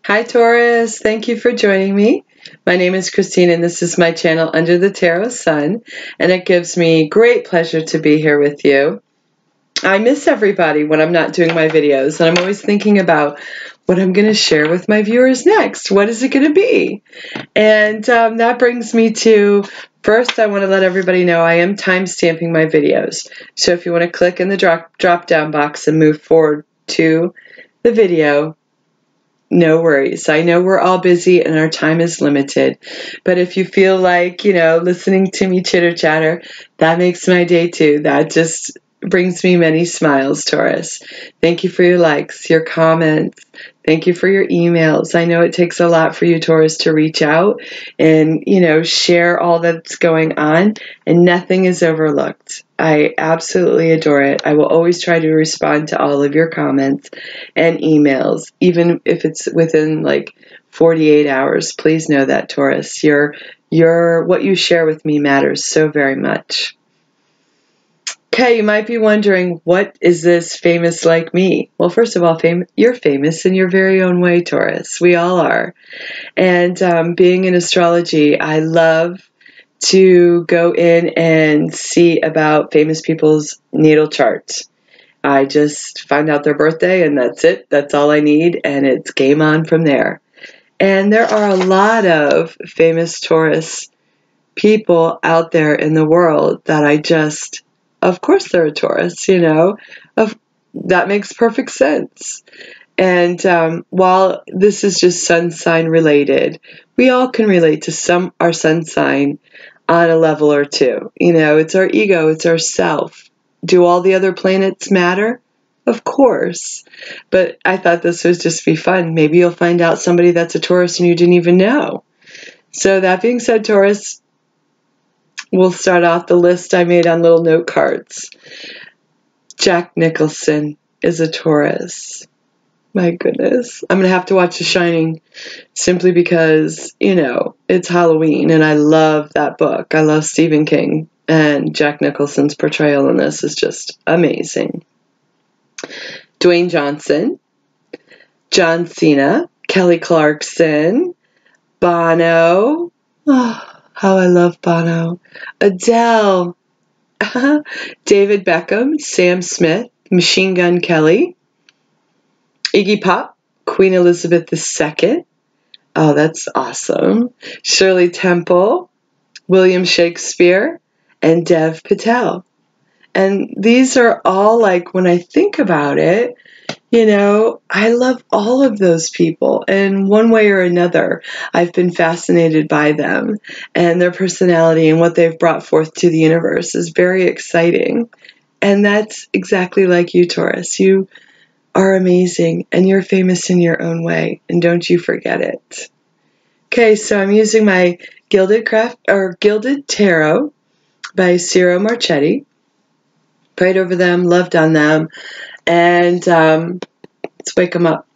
Hi Taurus, thank you for joining me. My name is Christine and this is my channel Under the Tarot-Sun, and it gives me great pleasure to be here with you. I miss everybody when I'm not doing my videos, and I'm always thinking about what I'm going to share with my viewers next. What is it going to be? And that brings me to, first I want to let everybody know I am time stamping my videos. So if you want to click in the drop down box and move forward to the video, no worries. I know we're all busy and our time is limited, but if you feel like, listening to me chitter chatter, that makes my day too. That just brings me many smiles, Taurus. Thank you for your likes, your comments. Thank you for your emails. I know it takes a lot for you, Taurus, to reach out and, share all that's going on, and nothing is overlooked. I absolutely adore it. I will always try to respond to all of your comments and emails, even if it's within like 48 hours. Please know that, Taurus. What you share with me matters so very much. Okay, you might be wondering, what is this famous like me? Well, first of all, you're famous in your very own way, Taurus. We all are. And being in astrology, I love to go in and see about famous people's natal charts. I just find out their birthday and that's it. That's all I need, and it's game on from there. And there are a lot of famous Taurus people out there in the world that of course they're a Taurus, that makes perfect sense. And while this is just sun sign related, we all can relate to our sun sign on a level or two. It's our ego, it's our self. Do all the other planets matter? Of course. But I thought this would just be fun. Maybe you'll find out somebody that's a Taurus and you didn't even know. So that being said, Taurus, we'll start off the list I made on little note cards. Jack Nicholson is a Taurus. My goodness. I'm going to have to watch The Shining simply because, it's Halloween and I love that book. I love Stephen King, and Jack Nicholson's portrayal in this is just amazing. Dwayne Johnson, John Cena, Kelly Clarkson, Bono. Oh, how I love Bono. Adele. David Beckham, Sam Smith, Machine Gun Kelly, Iggy Pop, Queen Elizabeth II. Oh, that's awesome. Shirley Temple, William Shakespeare, and Dev Patel. And these are all, like, when I think about it, I love all of those people. And one way or another, I've been fascinated by them, and their personality and what they've brought forth to the universe is very exciting. And that's exactly like you, Taurus. You are amazing, and you're famous in your own way, and don't you forget it. Okay, so I'm using my Gilded Tarot by Ciro Marchetti. Prayed over them, loved on them, and let's wake them up.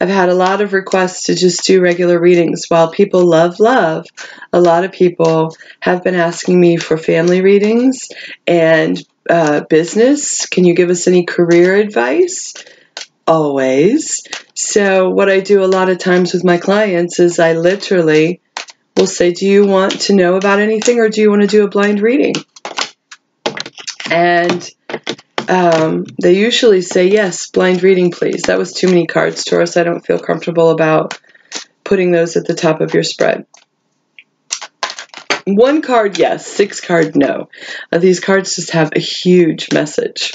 I've had a lot of requests to just do regular readings. While people love, a lot of people have been asking me for family readings and business. Can you give us any career advice? Always. So what I do a lot of times with my clients is I literally will say, do you want to know about anything, or do you want to do a blind reading? And they usually say, yes, blind reading, please. That was too many cards, Taurus. I don't feel comfortable about putting those at the top of your spread. 1 card, yes. 6 card, no. These cards just have a huge message.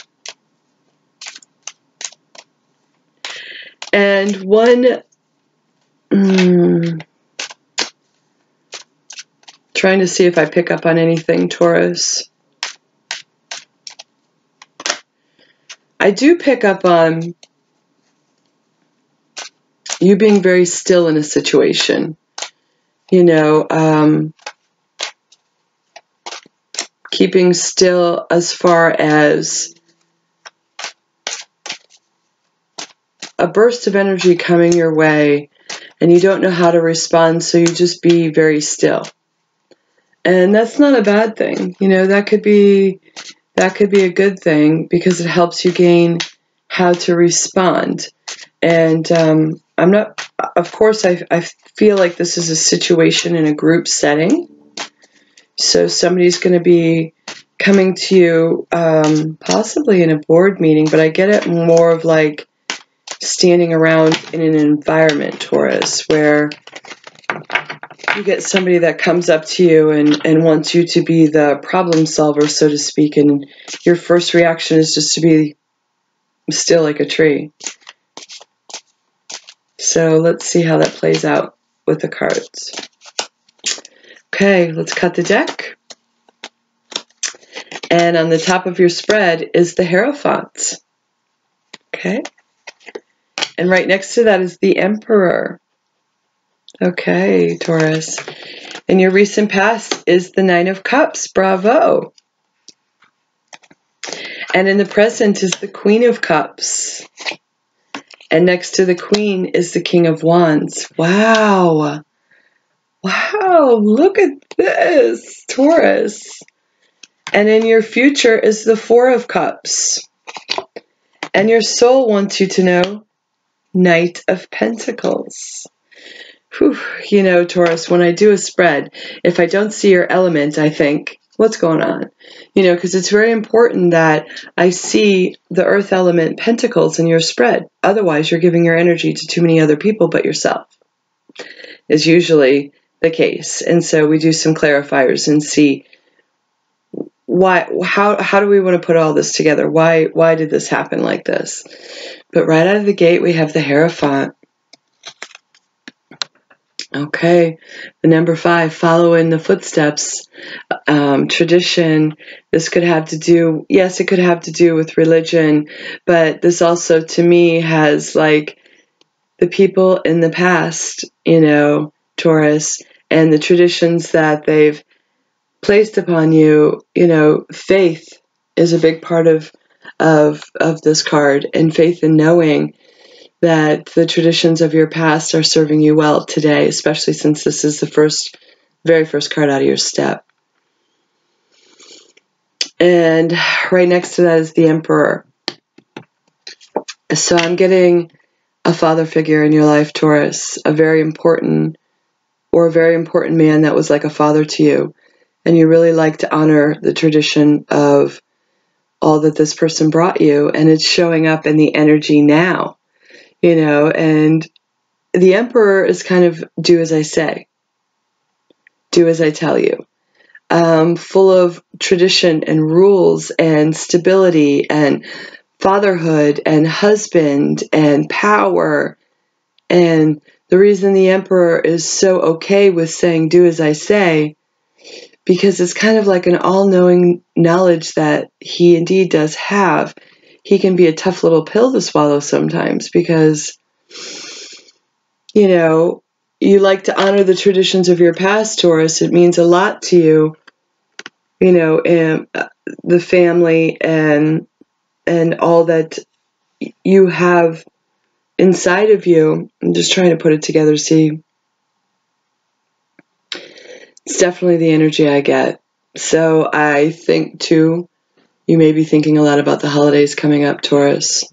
And trying to see if I pick up on anything, Taurus. I do pick up on you being very still in a situation. Keeping still as far as a burst of energy coming your way, and you don't know how to respond, so you just be very still. And that's not a bad thing. That could be a good thing, because it helps you gain how to respond. And I'm not of course, I feel like this is a situation in a group setting. So somebody's going to be coming to you, possibly in a board meeting, but I get it more of like standing around in an environment, Taurus, where you get somebody that comes up to you and wants you to be the problem solver, so to speak, and your first reaction is just to be still like a tree. So let's see how that plays out with the cards. Okay, let's cut the deck. And on the top of your spread is the Hierophant. Okay. And right next to that is the Emperor. Okay, Taurus. And your recent past is the Nine of Cups. Bravo. And in the present is the Queen of Cups. And next to the Queen is the King of Wands. Wow. Wow, look at this, Taurus. And in your future is the Four of Cups. And your soul wants you to know Knight of Pentacles. Whew. You know, Taurus, when I do a spread, if I don't see your element, I think, what's going on? You know, because it's very important that I see the earth element Pentacles in your spread. Otherwise, you're giving your energy to too many other people but yourself, is usually the case. And so we do some clarifiers and see how do we want to put all this together? Why did this happen like this? But right out of the gate, we have the Hierophant. Okay, the number 5, follow in the footsteps. Tradition. This could have to do, yes, it could have to do with religion, but this also, to me, has like the people in the past, you know, Taurus, and the traditions that they've placed upon you. You know, faith is a big part of this card, and faith in knowing that the traditions of your past are serving you well today, especially since this is the very first card out of your step. And right next to that is the Emperor. So I'm getting a father figure in your life, Taurus, a very important man that was like a father to you. And you really like to honor the tradition of all that this person brought you. And it's showing up in the energy now, you know. And the Emperor is kind of do as I say, do as I tell you. Full of tradition and rules and stability and fatherhood and husband and power. And the reason the Emperor is so okay with saying do as I say, because it's kind of like an all-knowing knowledge that he indeed does have. He can be a tough little pill to swallow sometimes because, you know, you like to honor the traditions of your past, Taurus. It means a lot to you, you know, and the family and all that you have inside of you. I'm just trying to put it together, see. It's definitely the energy I get. So I think, too, you may be thinking a lot about the holidays coming up, Taurus,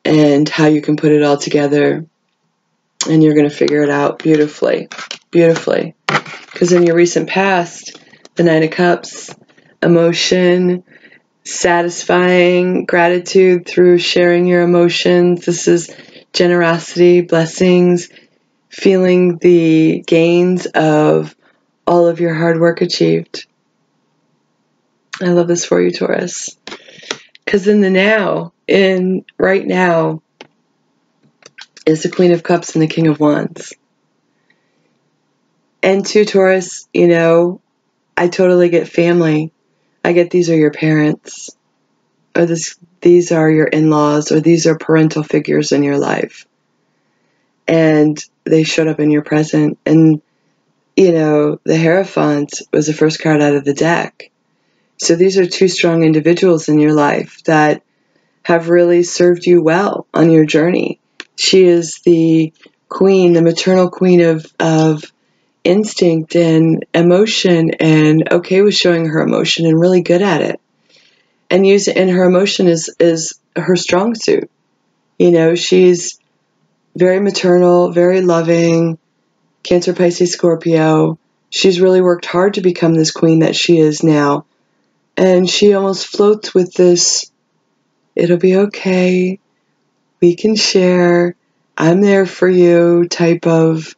and how you can put it all together. And you're going to figure it out beautifully, beautifully. Because in your recent past, the Nine of Cups, emotion, satisfying, gratitude through sharing your emotions. This is generosity, blessings, feeling the gains of all of your hard work achieved. I love this for you, Taurus. Because in the now, right now, is the Queen of Cups and the King of Wands. And to Taurus, you know, I totally get family. I get these are your parents, or these are your in-laws, or these are parental figures in your life. And they showed up in your present. And, you know, the Hierophant was the first card out of the deck. So these are two strong individuals in your life that have really served you well on your journey. She is the queen, the maternal queen of instinct and emotion, and okay with showing her emotion and really good at it. And her emotion is her strong suit. You know, she's very maternal, very loving, Cancer, Pisces, Scorpio. She's really worked hard to become this queen that she is now. And she almost floats with this, it'll be okay, we can share, I'm there for you type of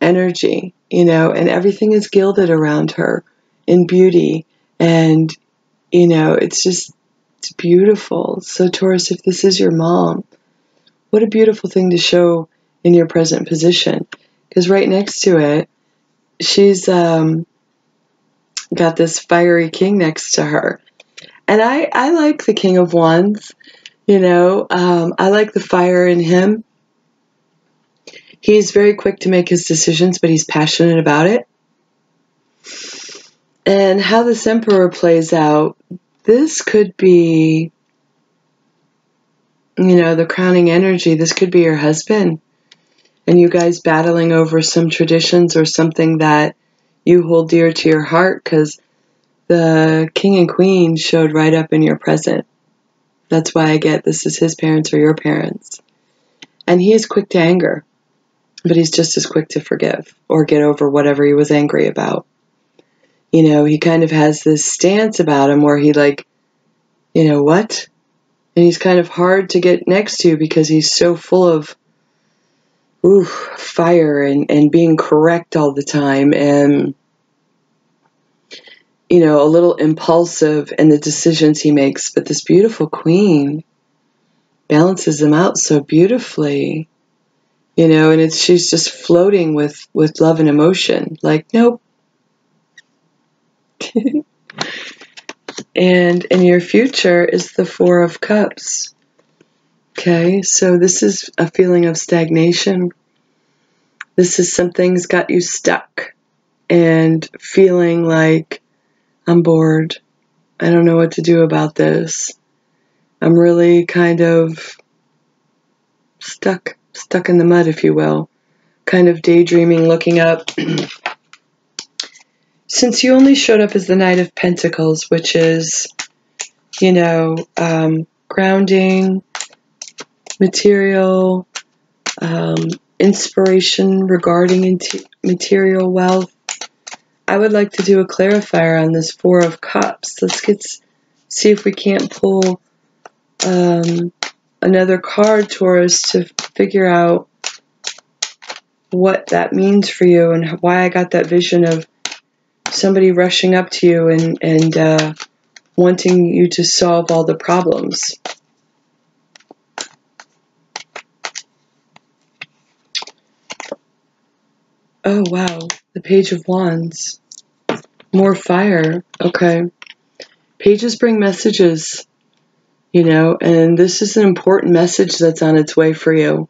energy, and everything is gilded around her in beauty. And, it's beautiful. So Taurus, if this is your mom, what a beautiful thing to show in your present position. Because right next to it, she's got this fiery king next to her. And I like the King of Wands, I like the fire in him. He's very quick to make his decisions, but he's passionate about it. And how this Emperor plays out, this could be, the crowning energy. This could be your husband. And you guys battling over some traditions or something that you hold dear to your heart, because the king and queen showed right up in your present. That's why I get this is his parents or your parents. And he is quick to anger, but he's just as quick to forgive or get over whatever he was angry about. He kind of has this stance about him where he what? And he's kind of hard to get next to because he's so full of fire and being correct all the time, and a little impulsive in the decisions he makes. But this beautiful queen balances him out so beautifully, and she's just floating with love and emotion. Like, nope. And in your future is the Four of Cups. Okay, so this is a feeling of stagnation. This is something's got you stuck and feeling like, I'm bored. I don't know what to do about this. I'm really kind of stuck in the mud, if you will. Kind of daydreaming, looking up. Since you only showed up as the Knight of Pentacles, which is, grounding, material, inspiration regarding material wealth, I would like to do a clarifier on this Four of Cups. Let's see if we can't pull another card, Taurus, to figure out what that means for you and why I got that vision of somebody rushing up to you and wanting you to solve all the problems. Oh, wow. The Page of Wands. More fire. Okay. Pages bring messages, and this is an important message that's on its way for you.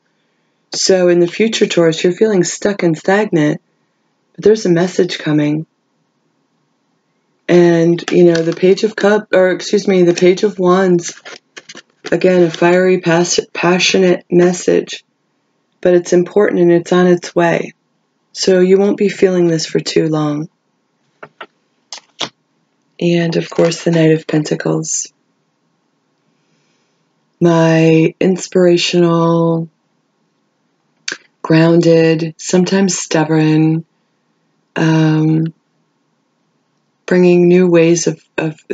So in the future, Taurus, you're feeling stuck and stagnant, but there's a message coming. And, the Page of the Page of Wands, again, a fiery, passionate message, but it's important and it's on its way. So you won't be feeling this for too long. And, of course, the Knight of Pentacles. My inspirational, grounded, sometimes stubborn, bringing new ways of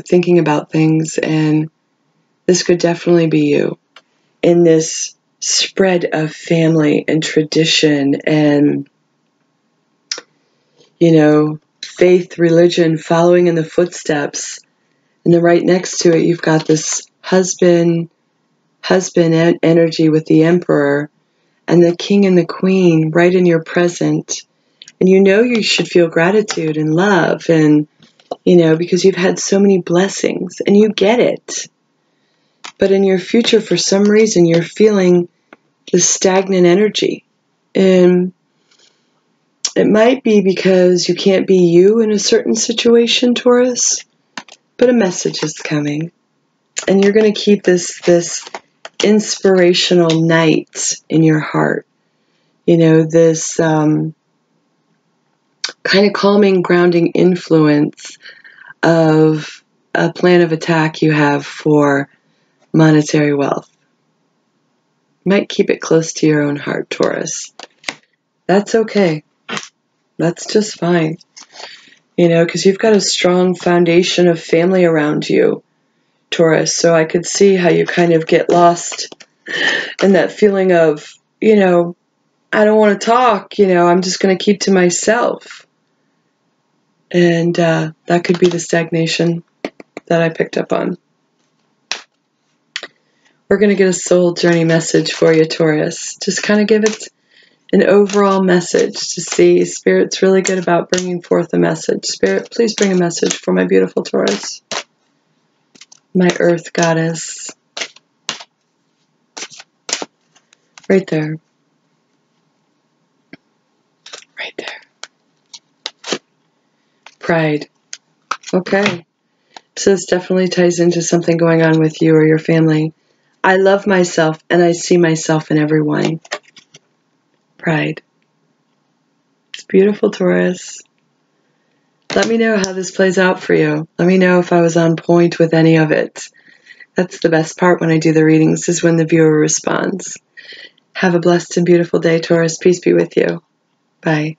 thinking about things, and this could definitely be you in this spread of family and tradition and, faith, religion, following in the footsteps. And then right next to it, you've got this husband energy with the Emperor and the King and the Queen right in your present. And you should feel gratitude and love and, because you've had so many blessings and you get it. But in your future, for some reason, you're feeling this stagnant energy. And it might be because you can't be you in a certain situation, Taurus, but a message is coming. And you're going to keep this inspirational night in your heart. This kind of calming, grounding influence of a plan of attack you have for monetary wealth. might keep it close to your own heart, Taurus. That's okay. That's just fine. You know, because you've got a strong foundation of family around you, Taurus. So I could see how you kind of get lost in that feeling of, you know, I don't want to talk, you know, I'm just going to keep to myself. And that could be the stagnation that I picked up on. We're going to get a soul journey message for you, Taurus. Just kind of give it an overall message to see. Spirit's really good about bringing forth a message. Spirit, please bring a message for my beautiful Taurus. My earth goddess. Right there. Right there. Pride. Okay. So this definitely ties into something going on with you or your family. I love myself and I see myself in everyone. Pride. It's beautiful, Taurus. Let me know how this plays out for you. Let me know if I was on point with any of it. That's the best part when I do the readings, is when the viewer responds. Have a blessed and beautiful day, Taurus. Peace be with you. Bye.